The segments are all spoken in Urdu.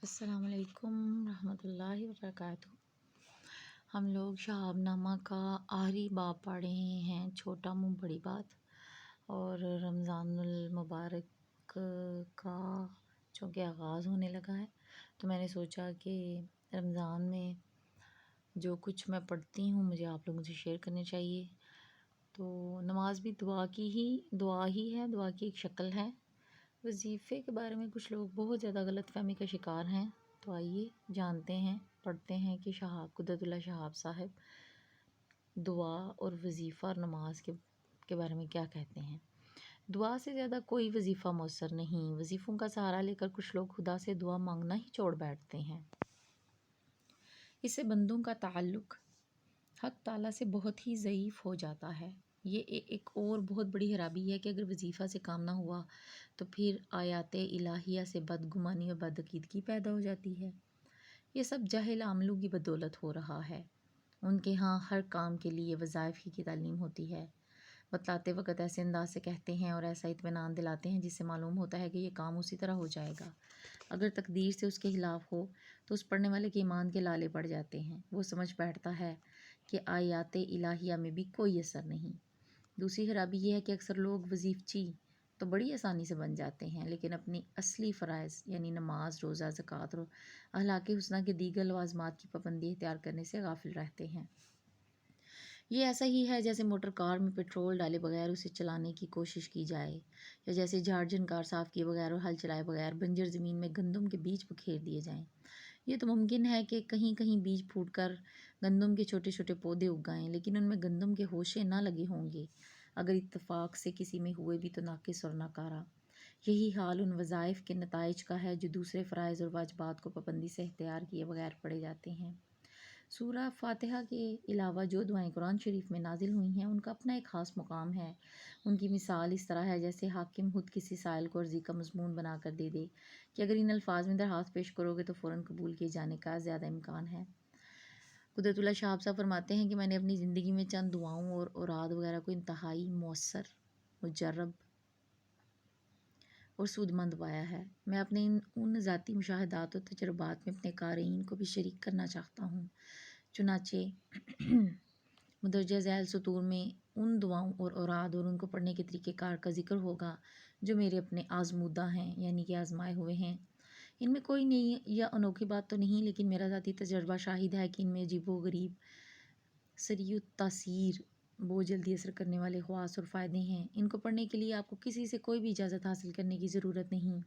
السلام علیکم ورحمۃ اللہ وبرکاتہ۔ ہم لوگ شہاب نامہ کا آخری باب پڑھ رہے ہیں، چھوٹا منہ بڑی بات۔ اور رمضان المبارک کا چونکہ آغاز ہونے لگا ہے تو میں نے سوچا کہ رمضان میں جو کچھ میں پڑھتی ہوں مجھے آپ لوگوں سے شیئر کرنے چاہیے۔ تو نماز بھی دعا ہی ہے، دعا کی ایک شکل ہے۔ وظیفے کے بارے میں کچھ لوگ بہت زیادہ غلط فہمی کا شکار ہیں، تو آئیے جانتے ہیں، پڑھتے ہیں کہ قدرت اللہ شہاب صاحب دعا اور وظیفہ اور نماز کے بارے میں کیا کہتے ہیں۔ دعا سے زیادہ کوئی وظیفہ مؤثر نہیں۔ وظیفوں کا سہارا لے کر کچھ لوگ خدا سے دعا مانگنا ہی چھوڑ بیٹھتے ہیں۔ اس سے بندوں کا تعلق حق تعالیٰ سے بہت ہی ضعیف ہو جاتا ہے۔ یہ ایک اور بہت بڑی خرابی ہے کہ اگر وظیفہ سے کام نہ ہوا تو پھر آیات الہیہ سے بدگمانی اور بدعقیدگی پیدا ہو جاتی ہے۔ یہ سب جاہل عاملوں کی بدولت ہو رہا ہے۔ ان کے ہاں ہر کام کے لیے وظائف ہی کی تعلیم ہوتی ہے۔ بتلاتے وقت ایسے انداز سے کہتے ہیں اور ایسا اطمینان دلاتے ہیں جس سے معلوم ہوتا ہے کہ یہ کام اسی طرح ہو جائے گا۔ اگر تقدیر سے اس کے خلاف ہو تو اس پڑھنے والے کے ایمان کے لالے پڑ جاتے ہیں۔ وہ سمجھ بیٹھتا ہے کہ آیات الہیہ میں بھی کوئی اثر نہیں۔ دوسری خرابی یہ ہے کہ اکثر لوگ وظیفچی تو بڑی آسانی سے بن جاتے ہیں، لیکن اپنی اصلی فرائض یعنی نماز، روزہ، زکوٰۃ اور اخلاق حسنہ کے دیگر لوازمات کی پابندی اختیار کرنے سے غافل رہتے ہیں۔ یہ ایسا ہی ہے جیسے موٹر کار میں پیٹرول ڈالے بغیر اسے چلانے کی کوشش کی جائے، یا جیسے جھاڑ جھنکار صاف کیے بغیر اور ہل چلائے بغیر بنجر زمین میں گندم کے بیج بکھیر دیے جائیں۔ یہ تو ممکن ہے کہ کہیں کہیں بیج پھوٹ کر گندم کے چھوٹے چھوٹے پودے اگائیں، لیکن ان میں گندم کے ہوشے نہ لگے ہوں گے۔ اگر اتفاق سے کسی میں ہوئے بھی تو ناقص اور ناکارہ۔ یہی حال ان وظائف کے نتائج کا ہے جو دوسرے فرائض اور واجبات کو پابندی سے اختیار کیے بغیر پڑھے جاتے ہیں۔ سورہ فاتحہ کے علاوہ جو دعائیں قرآن شریف میں نازل ہوئی ہیں ان کا اپنا ایک خاص مقام ہے۔ ان کی مثال اس طرح ہے جیسے حاکم خود کسی سائل کو عرضی کا مضمون بنا کر دے دے کہ اگر ان الفاظ میں درخواست پیش کرو گے تو فوراً قبول کیے جانے کا زیادہ امکان ہے۔ قدرت اللہ شہاب صاحب فرماتے ہیں کہ میں نے اپنی زندگی میں چند دعاؤں اور اوراد وغیرہ کو انتہائی مؤثر، مجرب اور سودمند پایا ہے۔ میں اپنے ان ذاتی مشاہدات اور تجربات میں اپنے قارئین کو بھی شریک کرنا چاہتا ہوں۔ چنانچہ مندرجہ ذیل سطور میں ان دعاؤں اور اوراد اور ان کو پڑھنے کے طریقہ کار کا ذکر ہوگا جو میرے اپنے آزمودہ ہیں، یعنی کہ آزمائے ہوئے ہیں۔ ان میں کوئی نئی یا انوکھی بات تو نہیں، لیکن میرا ذاتی تجربہ شاہد ہے کہ ان میں عجیب و غریب، سریع التاثیر، بہت جلدی اثر کرنے والے خواص اور فائدے ہیں۔ ان کو پڑھنے کے لیے آپ کو کسی سے کوئی بھی اجازت حاصل کرنے کی ضرورت نہیں۔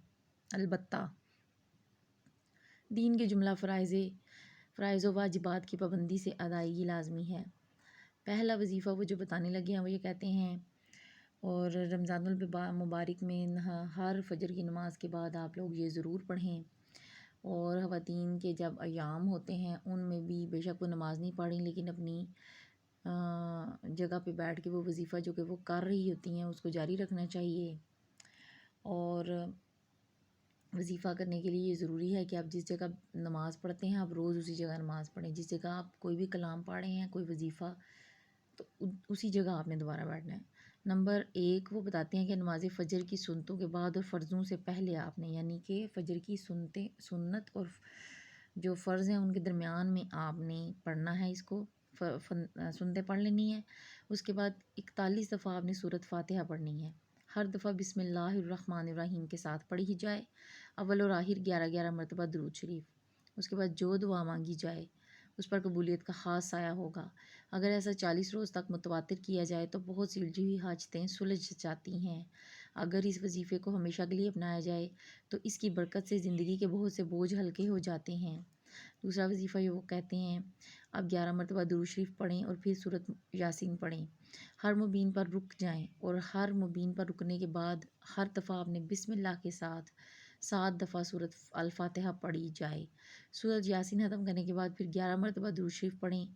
البتہ دین کے جملہ فرائض و واجبات کی پابندی سے ادائیگی لازمی ہے۔ پہلا وظیفہ وہ جو بتانے لگے ہیں وہ یہ کہتے ہیں، اور رمضان المبارک میں ہر فجر کی نماز کے بعد آپ لوگ یہ ضرور پڑھیں، اور خواتین کے جب ایام ہوتے ہیں ان میں بھی بے شک وہ نماز نہیں پڑھیں لیکن اپنی جگہ پہ بیٹھ کے وہ وظیفہ جو کہ وہ کر رہی ہوتی ہیں اس کو جاری رکھنا چاہیے۔ اور وظیفہ کرنے کے لیے یہ ضروری ہے کہ آپ جس جگہ نماز پڑھتے ہیں آپ روز اسی جگہ نماز پڑھیں۔ جس جگہ آپ کوئی بھی کلام پڑھ رہے ہیں، کوئی وظیفہ، تو اسی جگہ آپ نے دوبارہ بیٹھنا ہے۔ نمبر 1 وہ بتاتے ہیں کہ نماز فجر کی سنتوں کے بعد اور فرضوں سے پہلے آپ نے، یعنی کہ فجر کی سنت اور جو فرض ہیں ان کے درمیان میں آپ نے پڑھنا ہے، اس کو سنتیں پڑھ لینی ہے۔ اس کے بعد 41 دفعہ آپ نے سورۃ فاتحہ پڑھنی ہے۔ ہر دفعہ بسم اللہ الرحمن الرحیم کے ساتھ پڑھی ہی جائے۔ اول اور آخر 11 مرتبہ درود شریف۔ اس کے بعد جو دعا مانگی جائے اس پر قبولیت کا خاص سایہ ہوگا۔ اگر ایسا 40 روز تک متواتر کیا جائے تو بہت سی الجھی ہوئی حاجتیں سلجھ جاتی ہیں۔ اگر اس وظیفے کو ہمیشہ کے لیے اپنایا جائے تو اس کی برکت سے زندگی کے بہت سے بوجھ ہلکے ہو جاتے ہیں۔ دوسرا وظیفہ یہ وہ کہتے ہیں، اب 11 مرتبہ درود شریف پڑھیں اور پھر سورۃ یاسین پڑھیں۔ ہر مبین پر رک جائیں اور ہر مبین پر رکنے کے بعد ہر دفعہ آپ نے بسم اللہ کے ساتھ 7 دفعہ سورۃ الفاتحہ پڑھی جائے۔ سورۃ یاسین ختم کرنے کے بعد پھر 11 مرتبہ درود شریف پڑھیں۔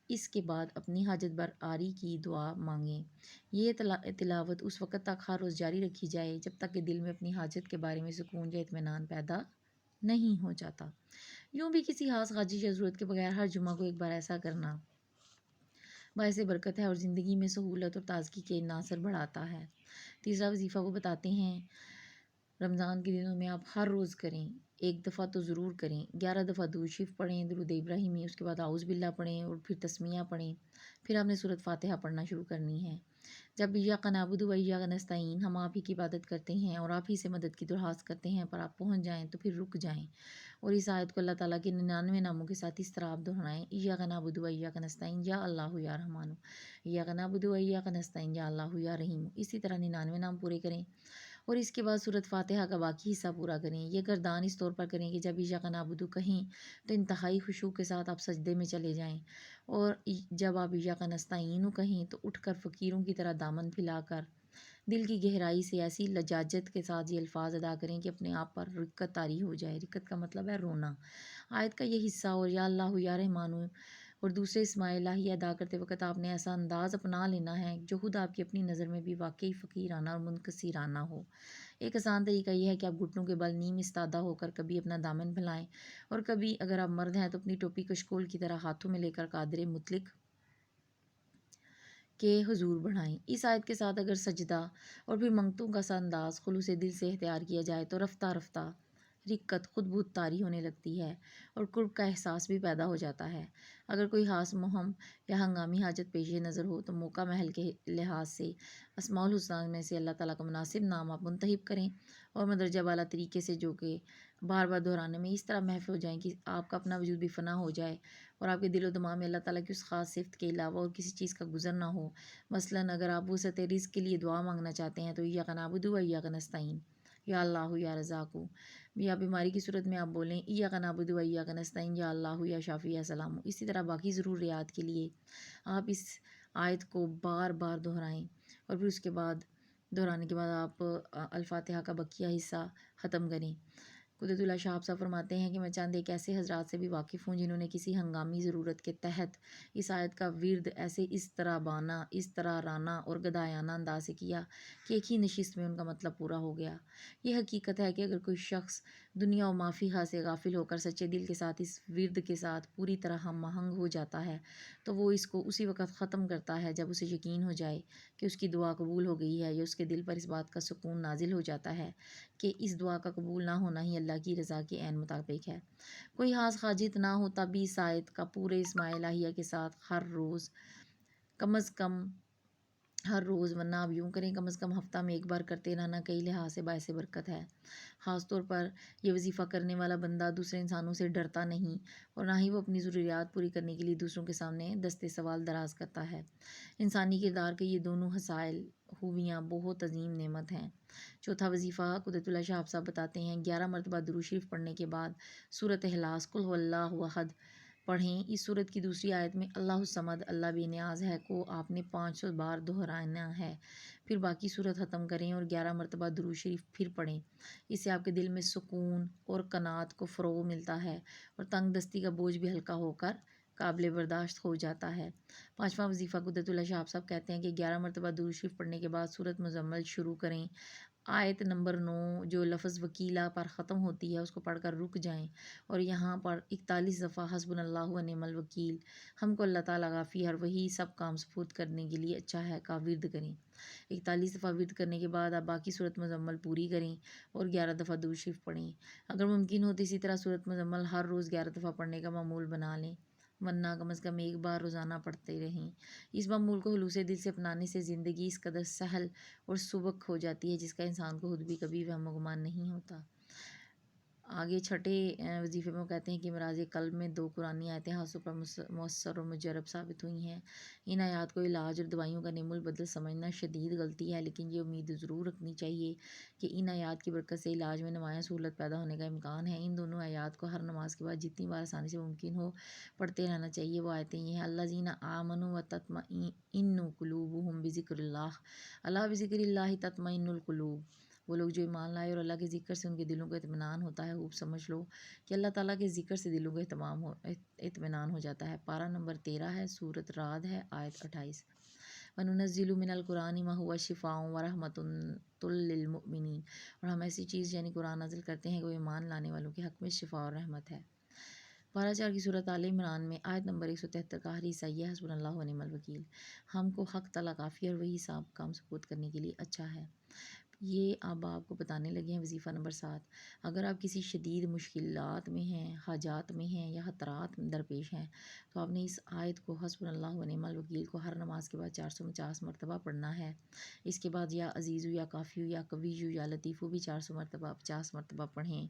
اس کے بعد اپنی حاجت برآری کی دعا مانگیں۔ یہ تلاوت اس وقت تک ہر روز جاری رکھی جائے جب تک کہ دل میں اپنی حاجت کے بارے میں سکون یا اطمینان پیدا نہیں ہو جاتا۔ یوں بھی کسی خاص خواجی یا ضرورت کے بغیر ہر جمعہ کو ایک بار ایسا کرنا باعث برکت ہے اور زندگی میں سہولت اور تازگی کے عناصر بڑھاتا ہے۔ تیسرا وظیفہ وہ بتاتے ہیں، رمضان کے دنوں میں آپ ہر روز کریں، ایک دفعہ تو ضرور کریں، 11 دفعہ درود شریف پڑھیں، درود ابراہیمی، اس کے بعد اعوذ باللہ پڑھیں اور پھر تسمیہ پڑھیں، پھر آپ نے سورۃ فاتحہ پڑھنا شروع کرنی ہے۔ جب ایاک نعبد و ایاک نستعین، ہم آپ ہی کی عبادت کرتے ہیں اور آپ ہی سے مدد کی درخواست کرتے ہیں، پر آپ پہنچ جائیں تو پھر رک جائیں، اور اس آیت کو اللہ تعالیٰ کے 99 ناموں کے ساتھ اس طرح آپ دہرائیں: ایاک نعبد و ایاک نستعین یا اللہ یا رحمٰن، ایاک نعبد و ایاک نستعین یا اللہ یا رحیم، اسی طرح 99 نام پورے کریں، اور اس کے بعد سورۃ فاتحہ کا باقی حصہ پورا کریں۔ یہ گردان اس طور پر کریں کہ جب ایاک نعبد کہیں تو انتہائی خشوع کے ساتھ آپ سجدے میں چلے جائیں، اور جب آپ ایاک نستعین کہیں تو اٹھ کر فقیروں کی طرح دامن پھیلا کر دل کی گہرائی سے ایسی لجاجت کے ساتھ یہ الفاظ ادا کریں کہ اپنے آپ پر رکت طاری ہو جائے۔ رکت کا مطلب ہے رونا۔ آیت کا یہ حصہ اور یا اللہ یا رحمٰن اور دوسرے اسماء الہی ادا کرتے وقت آپ نے ایسا انداز اپنا لینا ہے جو خود آپ کی اپنی نظر میں بھی واقعی فقیرانہ اور منکسرانہ ہو۔ ایک آسان طریقہ یہ ہے کہ آپ گھٹنوں کے بل نیم استادہ ہو کر کبھی اپنا دامن پھیلائیں، اور کبھی اگر آپ مرد ہیں تو اپنی ٹوپی کشکول کی طرح ہاتھوں میں لے کر قادر مطلق کے حضور بڑھائیں۔ اس آیت کے ساتھ اگر سجدہ اور پھر منگتوں کا سا انداز خلوص دل سے اختیار کیا جائے تو رفتہ رفتہ رکت خود بہت طاری ہونے لگتی ہے اور قرب کا احساس بھی پیدا ہو جاتا ہے۔ اگر کوئی خاص مہم یا ہنگامی حاجت پیش نظر ہو تو موقع محل کے لحاظ سے اسماء الحسنی میں سے اللہ تعالیٰ کا مناسب نام آپ منتخب کریں، اور مندرجہ بالا طریقے سے، جو کہ بار بار دہرانے میں اس طرح محو ہو جائیں کہ آپ کا اپنا وجود بھی فنا ہو جائے اور آپ کے دل و دماغ میں اللہ تعالیٰ کی اس خاص صفت کے علاوہ اور کسی چیز کا گزر نہ ہو۔ مثلاً اگر آپ وسعت رزق کے لیے دعا مانگنا چاہتے ہیں تو ایاک نعبد و ایاک نستعین یا اللہ یا رزاق، یا بیماری کی صورت میں آپ بولیں ایاک نعبد و ایاک نستعین یا اللہ یا شافی یا سلام۔ اسی طرح باقی ضروریات کے لیے آپ اس آیت کو بار بار دہرائیں، اور پھر اس کے بعد دہرانے کے بعد آپ الفاتحہ کا بقیہ حصہ ختم کریں۔ قدرت اللہ شاہ صاحب فرماتے ہیں کہ میں چند ایک ایسے حضرات سے بھی واقف ہوں جنہوں نے کسی ہنگامی ضرورت کے تحت اس آیت کا ورد ایسے اس طرح بانا، اس طرح رانا اور گدایانہ انداز سے کیا کہ ایک ہی نشست میں ان کا مطلب پورا ہو گیا۔ یہ حقیقت ہے کہ اگر کوئی شخص دنیا و ما فیہا سے غافل ہو کر سچے دل کے ساتھ اس ورد کے ساتھ پوری طرح ہم آہنگ ہو جاتا ہے تو وہ اس کو اسی وقت ختم کرتا ہے جب اسے یقین ہو جائے کہ اس کی دعا قبول ہو گئی ہے، یا اس کے دل پر اس بات کا سکون نازل ہو جاتا ہے کہ اس دعا کا قبول نہ ہونا ہی اللہ کی رضا کے عین مطابق ہے۔ کوئی خاص حاجت نہ ہو تب بھی اس آیت کا پورے اسماء الہیہ کے ساتھ ہر روز کم از کم، ہر روز، ورنہ آپ یوں کریں کم از کم ہفتہ میں ایک بار کرتے رہنا کئی لحاظ سے باعث برکت ہے۔ خاص طور پر یہ وظیفہ کرنے والا بندہ دوسرے انسانوں سے ڈرتا نہیں، اور نہ ہی وہ اپنی ضروریات پوری کرنے کے لیے دوسروں کے سامنے دست سوال دراز کرتا ہے۔ انسانی کردار کے یہ دونوں حصائل خوبیاں بہت عظیم نعمت ہیں۔ چوتھا وظیفہ قدرت اللہ شاہ صاحب بتاتے ہیں: 11 مرتبہ درود شریف پڑھنے کے بعد سورۃ اخلاص قل هو اللہ احد پڑھیں۔ اس سورت کی دوسری آیت میں اللہ الصمد، اللہ بے نیاز ہے کو آپ نے 500 بار دہرانا ہے، پھر باقی سورت ختم کریں اور 11 مرتبہ درود شریف پھر پڑھیں۔ اس سے آپ کے دل میں سکون اور قناعت کو فروغ ملتا ہے اور تنگ دستی کا بوجھ بھی ہلکا ہو کر قابل برداشت ہو جاتا ہے۔ پانچواں وظیفہ قدرت اللہ شاہ صاحب کہتے ہیں کہ 11 مرتبہ درود شریف پڑھنے کے بعد سورت مزمل شروع کریں۔ آیت نمبر 9 جو لفظ وکیلا پر ختم ہوتی ہے اس کو پڑھ کر رک جائیں، اور یہاں پر 41 دفعہ حسبنا اللہ و نعم الوکیل، ہم کو اللہ تعالیٰ کافی ہے اور وہی سب کام سپرد کرنے کے لیے اچھا ہے کا ورد کریں۔ 41 دفعہ ورد کرنے کے بعد آپ باقی سورت مزمل پوری کریں اور 11 دفعہ درود شریف پڑھیں۔ اگر ممکن ہو تو اسی طرح سورت مزمل ہر روز 11 دفعہ پڑھنے کا معمول بنا لیں، ورنہ کم از کم ایک بار روزانہ پڑھتے رہیں۔ اس معمول کو خلوص دل سے اپنانے سے زندگی اس قدر سہل اور سبک ہو جاتی ہے جس کا انسان کو خود بھی کبھی وہم و گمان نہیں ہوتا۔ آگے چھٹے وظیفے میں وہ کہتے ہیں کہ امراض قلب میں 2 قرآنی آیتیں خاص پر مؤثر اور مجرب ثابت ہوئی ہیں۔ ان آیات کو علاج اور دوائیوں کا نعم البدل سمجھنا شدید غلطی ہے، لیکن یہ امید ضرور رکھنی چاہیے کہ ان آیات کی برکت سے علاج میں نمایاں سہولت پیدا ہونے کا امکان ہے۔ ان دونوں آیات کو ہر نماز کے بعد جتنی بار آسانی سے ممکن ہو پڑھتے رہنا چاہیے۔ وہ آیتیں یہ ہیں: الذین آمنوا وتطمئن قلوبہم بذکر اللہ، الا بذکر اللہ تطمئن القلوب۔ وہ لوگ جو ایمان لائے اور اللہ کے ذکر سے ان کے دلوں کو اطمینان ہوتا ہے، خوب سمجھ لو کہ اللہ تعالیٰ کے ذکر سے دلوں کو اطمینان ہو جاتا ہے۔ پارہ نمبر 13 ہے، سورۃ رعد ہے، آیت 28۔ وَنُنَزِّلُ مِنَ الْقُرْآنِ مَا هُوَ شِفَاءٌ وَرَحْمَةٌ لِّلْمُؤْمِنِينَ، اور ہم ایسی چیز یعنی قرآن نازل کرتے ہیں کہ وہ ایمان لانے والوں کے حق میں شفا اور رحمت ہے۔ پارہ 4 کی سورۃ آل عمران میں آیت نمبر 173 کا آخری حصہ یہ ہے: حسبنا اللہ و نعم الوکیل، ہم کو حق تعالیٰ کافی اور وہی سب کام سپرد کرنے کے لیے اچھا ہے۔ یہ اب آپ کو بتانے لگے ہیں وظیفہ نمبر 7۔ اگر آپ کسی شدید مشکلات میں ہیں، حاجات میں ہیں یا خطرات درپیش ہیں تو آپ نے اس آیت کو حسبنا اللہ و نعم الوکیل کو ہر نماز کے بعد 450 مرتبہ پڑھنا ہے۔ اس کے بعد یا عزیزو یا کافیو یا قویو یا لطیفو بھی 400 مرتبہ 50 مرتبہ پڑھیں۔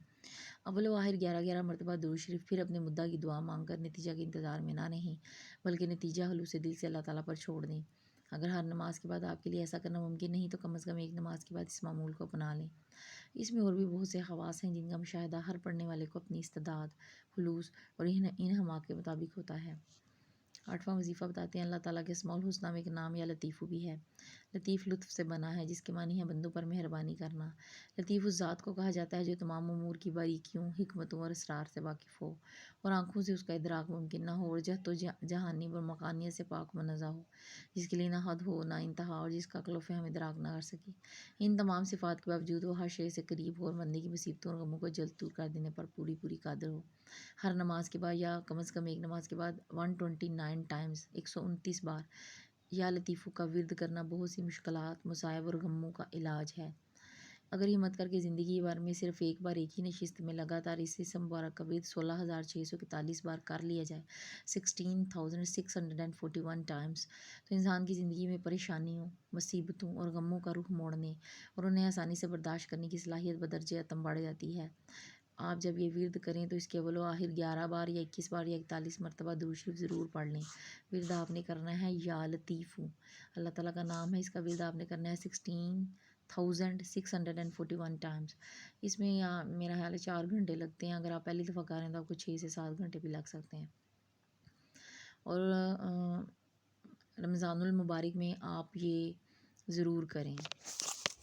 اول و آخر 11 مرتبہ درود شریف، پھر اپنے مدعا کی دعا مانگ کر نتیجہ کے انتظار میں نہ رہیں بلکہ نتیجہ خلوص دل سے اللہ تعالیٰ پر چھوڑ دیں۔ اگر ہر نماز کے بعد آپ کے لیے ایسا کرنا ممکن نہیں تو کم از کم ایک نماز کے بعد اس معمول کو اپنا لیں۔ اس میں اور بھی بہت سے خواص ہیں جن کا مشاہدہ ہر پڑھنے والے کو اپنی استعداد، خلوص اور انہماک کے مطابق ہوتا ہے۔ 8واں وظیفہ بتاتے ہیں اللہ تعالیٰ کے اسماء الحسنہ میں ایک نام یا لطیفو بھی ہے۔ لطیف لطف سے بنا ہے جس کے معنی ہے بندوں پر مہربانی کرنا۔ لطیف اس ذات کو کہا جاتا ہے جو تمام امور کی باریکیوں، حکمتوں اور اسرار سے واقف ہو اور آنکھوں سے اس کا ادراک ممکن نہ ہو اور جہت و جہانی و مکانیت سے پاک منزہ ہو، جس کے لیے نہ حد ہو نہ انتہا اور جس کا عقل و فہم ادراک نہ کر سکے۔ ان تمام صفات کے باوجود وہ ہر شے سے قریب ہو اور بندے کی مصیبتوں اور غموں کو جلد دور کر دینے پر پوری قادر ہو۔ ہر نماز کے بعد یا کم از کم ایک نماز کے بعد 129 ٹائمز 129 بار یا لطیفو کا ورد کرنا بہت سی مشکلات، مصائب اور غموں کا علاج ہے۔ اگر ہمت کر کے زندگی بھر میں صرف ایک بار ایک ہی نشست میں لگاتار اس اسم مبارک کا ورد 16,641 بار کر لیا جائے 16,641 ٹائمز تو انسان کی زندگی میں پریشانیوں، مصیبتوں اور غموں کا رخ موڑنے اور انہیں آسانی سے برداشت کرنے کی صلاحیت بدرجہ اتم بڑھ جاتی ہے۔ آپ جب یہ ورد کریں تو اس کے اول و آخر 11 بار یا 21 بار یا 41 مرتبہ درود شریف ضرور پڑھ لیں۔ ورد آپ نے کرنا ہے یا لطیفو، اللہ تعالیٰ کا نام ہے، اس کا ورد آپ نے کرنا ہے 16,641 ٹائمز۔ اس میں میرا خیال ہے 4 گھنٹے لگتے ہیں، اگر آپ پہلی دفعہ کر رہے ہیں تو آپ کو 6 سے 7 گھنٹے بھی لگ سکتے ہیں۔ اور رمضان المبارک میں آپ یہ ضرور کریں۔